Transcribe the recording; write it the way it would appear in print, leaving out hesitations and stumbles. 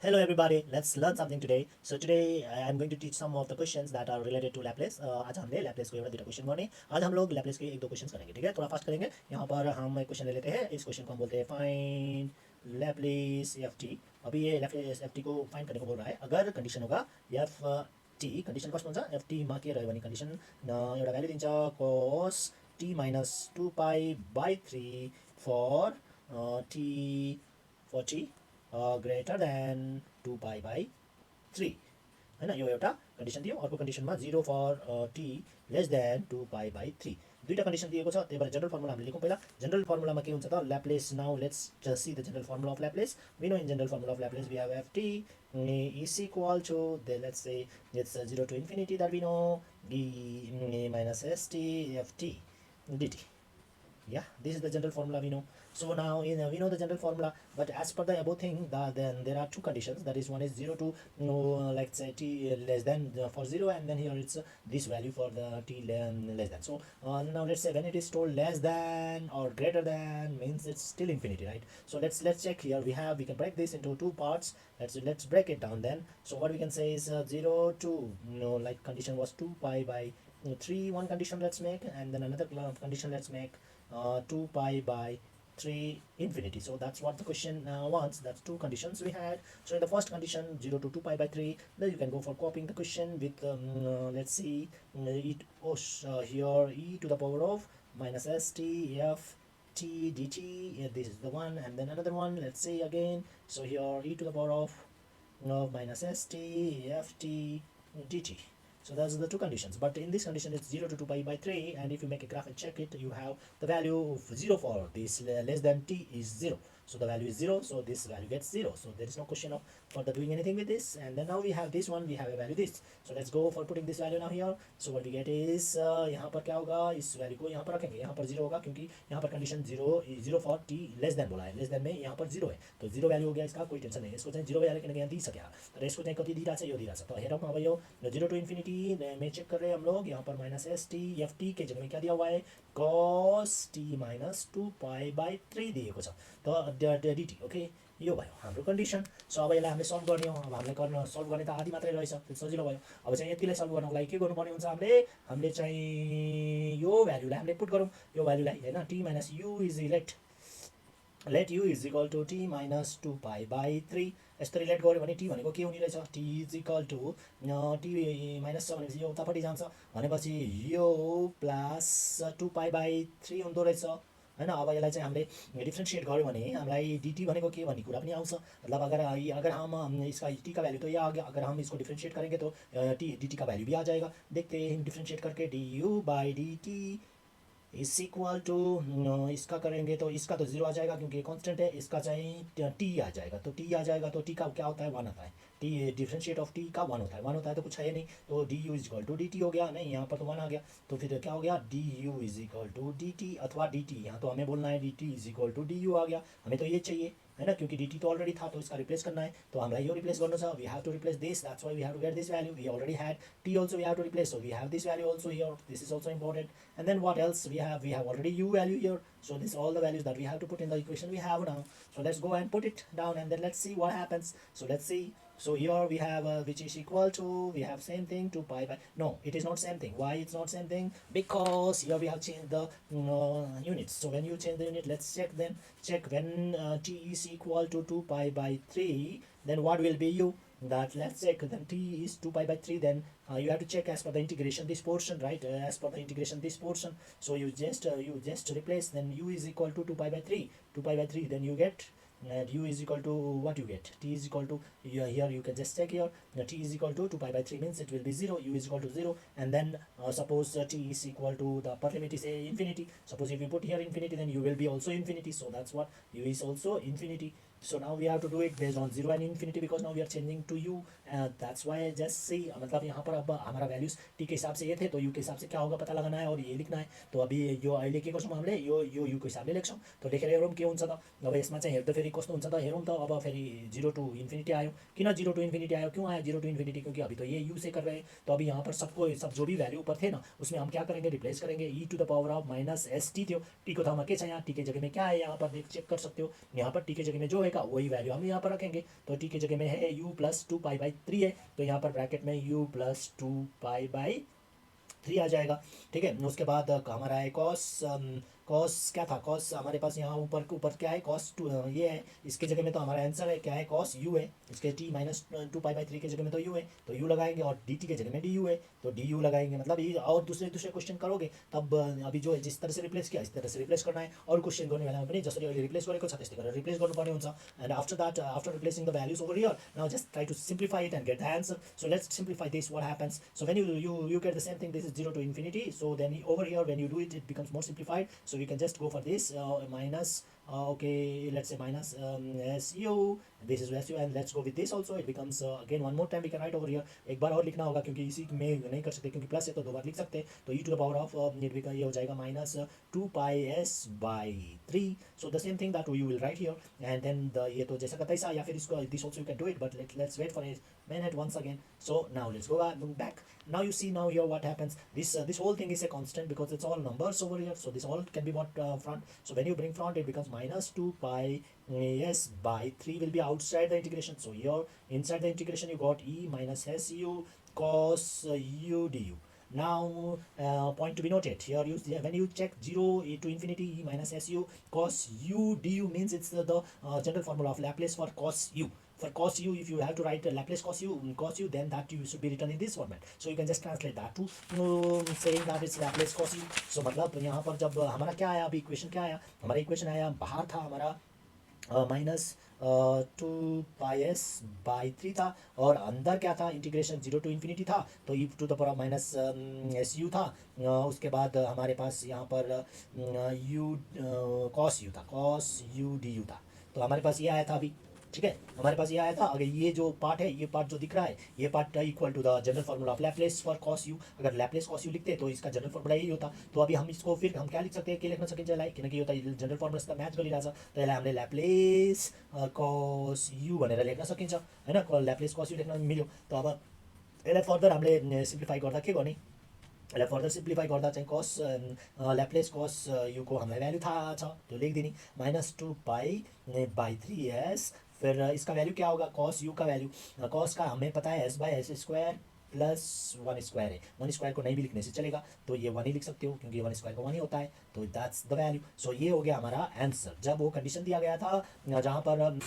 Hello everybody, let's learn something today. So today I am going to teach some of the questions that are related to Laplace. आज हमने Laplace को एउटा दुईटा question गर्ने. आज हम लोग Laplace के एक दो क्वेश्चन करेंगे, ठीक है? थोड़ा फास्ट करेंगे. यहाँ पर हम एक क्वेश्चन ले लेते हैं. इस क्वेश्चन को हम बोलते हैं फाइंड Laplace ft. अभी ये Laplace ft को फाइंड करने को बोल रहा है. अगर कंडिसन होगा ft कंडिसन कस्तो हुन्छ ft मा के रह्यो भने कंडिसन एउटा भ्यालु दिन्छ cos t minus 2 pi by 3 for t greater than 2 pi by 3 हैन यो एउटा कन्डिसन दियो. अर्को कन्डिसनमा 0 फर t less than 2 pi by 3 दुईटा कन्डिसन दिएको छ. त्यही भएर जनरल फर्मुला हामीले लेखौँ. पहिला जनरल फर्मुलामा के हुन्छ त Laplace. Now let's just see the general formula of Laplace. We know in general formula of Laplace we have ft is equal to let's say it's 0 to infinity that we know e minus st ft dt. Yeah, this is the general formula we know. So now we know the general formula, but as per the above thing, then there are two conditions. That is, one is 0 to like say t less than for 0, and then here it's this value for the t less than. So now let's say when it is told less than or greater than means it's still infinity, right? So let's check here. We can break this into two parts. Let's break it down then. So what we can say is 0 to like condition was 2 pi by 3, one condition let's make, and then another condition let's make 2 pi by 3 infinity. So that's what the question wants. That's two conditions we had. So in the first condition 0 to 2 pi by 3, then you can go for copying the question with let's see here e to the power of minus st f t dt. This is the one, and then another one let's say again. So here e to the power of minus st f t dt. So those are the two conditions, but in this condition it's 0 to 2 pi by 3, and if you make a graph and check it, you have the value of 0 for this less than t is 0. So the value is 0, so this value gets 0. So there is no question of further doing anything with this. And then now we have this one, we have a value this. So let's go for putting this value now here. So what we get is यहाँ पर क्या होगा, इस value को यहाँ पर रखेंगे. यहाँ पर 0 होगा क्योंकि यहाँ पर condition 0 for t less than बोला है. लेस देन में यहाँ पर 0 है, तो 0 वैल्यू हो गया. इसका कोई टेंशन नहीं. इसको चाहिँ 0 वैल्यू किनकि यहाँ दिइसक्यो. तर यसको चाहिँ कति दिइरहेछ, यो दिइरहेछ. त हेरौँ अब यो 0 टू इन्फिनिटी में चेक कर रहे हैं हम लोग. यहाँ पर minus S T F T के जगह में क्या दिया हुआ है, cos t minus 2 pi by 3 दिएको छ. त dt. ओके, यो भयो हाम्रो कन्डिसन. सो अब यसलाई हामीले सल्भ गर्ने हो. अब हामीले सल्भ गर्ने त आधी मात्रै रहेछ, त्यो सजिलो भयो. अब चाहिँ यतिलाई सल्भ गर्नको लागि के गर्नुपर्ने हुन्छ, हामीले चाहिँ यो भ्यालुलाई हामीले पुट गरौँ. यो भ्यालुलाई हैन, t minus u is let u is equal to t minus 2 pi by 3. यस्तो रिलेट गऱ्यो भने t भनेको के हुने रहेछ, t is equal to t minus छ भनेपछि यो उतापट्टि जान्छ भनेपछि यो प्लस 2 पाई बाई 3 हुँदो रहेछ हैन. अब यसलाई चाहिँ हामीले डिफ्रेन्सिएट गऱ्यो भने हामीलाई dt भनेको के भन्ने कुरा पनि आउँछ. मतलब अगर हम इसका t का वैल्यू तो यह आ गया, अगर हम इसको डिफ्रेंशिएट करेंगे तो dt का वैल्यू भी आ जाएगा. देखते हैं डिफ्रेंशिएट करके du by dt is equal to इसका करेंगे तो इसका तो 0 आ जाएगा क्योंकि कांस्टेंट है. इसका चाहिए t आ जाएगा, तो t आ जाएगा तो t का क्या होता है, 1 होता है. t डिफ्रेंशिएट ऑफ t का 1 होता है. 1 होता है तो कुछ है नहीं, तो du is equal to dt हो गया. नहीं, यहाँ पर तो 1 आ गया, तो फिर क्या हो गया, du is equal to dt अथवा dt. यहाँ तो हमें बोलना है dt is equal to du आ गया. हमें तो ये चाहिए है ना, क्योंकि dt तो ऑलरेडी था, तो इसका रिप्लेस करना है. तो हामीलाई यो रिप्लेस गर्नु छ. We have to replace this, that's why we have to get this value. We already had t also we have to replace, so we have this value also here. This is also important. And then what else we have already u value here. So this all the values that we have to put in the equation we have now. So let's go and put it down and then let's see what happens. So let's see. So here we have which is equal to, we have same thing, 2 pi by, no, it is not same thing. Why it's not same thing? Because here we have changed the units. So when you change the unit, let's check then. Check when t is equal to 2 pi by 3, then what will be u? That let's check. Then t is 2 pi by 3, then you have to check as per the integration this portion, right? As per the integration this portion. So you just replace. Then u is equal to 2 pi by 3. 2 pi by 3, then you get u is equal to what you get, t is equal to here you can just check here, t is equal to 2 pi by 3 means it will be 0. U is equal to 0, and then suppose t is equal to the upper limit is infinity. Suppose if you put here infinity, then u will be also infinity. So that's what, u is also infinity. So now we have to do it based on 0 and infinity because now we are changing to u. That's why just see, मतलब यहाँ पर अब हमारा values t के हिसाब से ये थे, तो u के हिसाब से क्या होगा पता लगाना है और ये लिखना है. तो अभी यो अहिले के गर्छौँ हामीले, यो u को हिसाबले लेख्छौँ. तो लेखेर हेरौँ के हुन्छ त. अब यसमा चाहिँ हेर्दा फेरि कस्तो हुन्छ त हेरौँ त. अब फेरि 0 टू इन्फिनिटी आयो. किन 0 टू इन्फिनिटी आयो, क्यों आया 0 टू इन्फिनिटी, क्योंकि अभी तो ये u से कर रहे हैं. तो अभी यहाँ पर सब जो भी वैल्यू ऊपर थे ना, उसमें हम क्या करेंगे, रिप्लेस करेंगे. e to the power of minus S T थियो, t को ठाउँमा के छ, यहाँ t के जगह में क्या है, यहाँ पर चेक कर सकते हो. यहाँ पर t के जगह में जो ए का वही वैल्यू हम यहाँ पर रखेंगे। तो टी की जगह में है u प्लस 2 पाई बाई 3 है, तो यहाँ पर ब्रैकेट में u प्लस 2 पाई बाई 3 आ जाएगा। ठीक है, उसके बाद हमारा है कॉस क्या था, कॉस हमारे पास यहाँ ऊपर ऊपर क्या है, कॉस 2 ये है, इसके जगह में तो हमारा आंसर है क्या है, कॉस u है, इसके t माइनस 2 पाई बाई 3 के जगह में तो u है, तो u लगाएंगे, और dt के जगह में du है तो du लगाएंगे। मतलब ये और दूसरे दूसरे क्वेश्चन करोगे तब अभी जो है जिस तरह से रिप्लेस किया इस तरह से रिप्लेस करना है, और क्वेश्चन गर्ने बेलामा पनि जसरी अहिले रिप्लेस गरेको छ त्यस्तै गरेर रिप्लेस गर्नुपर्ने हुन्छ। And after that, after replacing the values over here, now just try to simplify it and get the answer. So let's simplify this, what happens, so when you get the same thing, this is 0 to infinity, so then over here when you do it, it becomes more simplified, so we can just go for this minus okay, let's say minus su, this is su, and let's go with this also, it becomes again one more time we can write over here, एक बार और लिखना होगा क्योंकि इसी में नहीं कर सकते, क्योंकि प्लस है तो दो बार लिख सकते हैं, तो e to the power of ये हो जाएगा minus 2 pi s/3, so the same thing that you will write here, and then the ये तो जैसा का तैसा, या फिर इसको this also you can do it, but let's wait for a minute once again. So now let's go back. Now you see, now here what happens, this whole thing is a constant because it's all numbers over here, so this all can be brought front, so when you bring front it becomes minus 2 pi s/3 will be outside the integration, so here inside the integration you got e minus su cos u du. Now point to be noted here, when you check 0 to infinity e minus su cos u du means it's the general formula of Laplace for cos u. For cos u, if you have to write Laplace cos u, then that you should be written in this format, so you can just translate that to saying that it's Laplace cos u. So मतलब यहाँ पर जब हमारा क्या आया, अभी equation क्या आया, हमारा इक्वेशन आया, बाहर था हमारा माइनस 2 pi s/3 था, और अंदर क्या था, इंटीग्रेशन 0 to infinity था, तो e to the power minus su था, उसके बाद हमारे पास यहाँ पर u cos u था, cos u du था, तो हमारे पास ये आया था अभी। ठीक है, हमारे पास ये आया था। अगर ये जो पार्ट है, ये पार्ट जो दिख रहा है, ये part equal to the general formula of Laplace for cos u. अगर लैप्लेस कॉस यू लिखते तो इसका जनरल फार्मूला यही होता, तो अभी हम इसको फिर हम क्या लिख सकते हैं, के लेख्न सकिन्छ यसलाई, किनकि यो त जनरल फार्मुलासित म्याच गरिरहेछ, त यसलाई हामीले लैप्लेस कॉस यू भनेर लेख्न सकिन्छ हैन, लैप्लेस कॉस यू लेख्न मिल्यो। तो अब यसलाई फर्दर हामीले सिम्प्लिफाई गर्दा के गर्ने, यसलाई फर्दर सिम्प्लिफाई गर्दा चाहिँ कस ल्याप्लेस कस यूको हामीलाई भ्याल्यु थाहा छ, त्यो लेखिदिने माइनस 2 pi/3s, फिर इसका वैल्यू क्या होगा, कॉस यू का वैल्यू, कॉस का हमें पता है s/s² प्लस 1² है, 1² को नहीं भी लिखने से चलेगा, तो ये 1 ही लिख सकते हो क्योंकि 1² का 1 ही होता है, तो दैट्स द वैल्यू। सो ये हो गया हमारा आंसर, जब वो कंडीशन दिया गया था जहाँ पर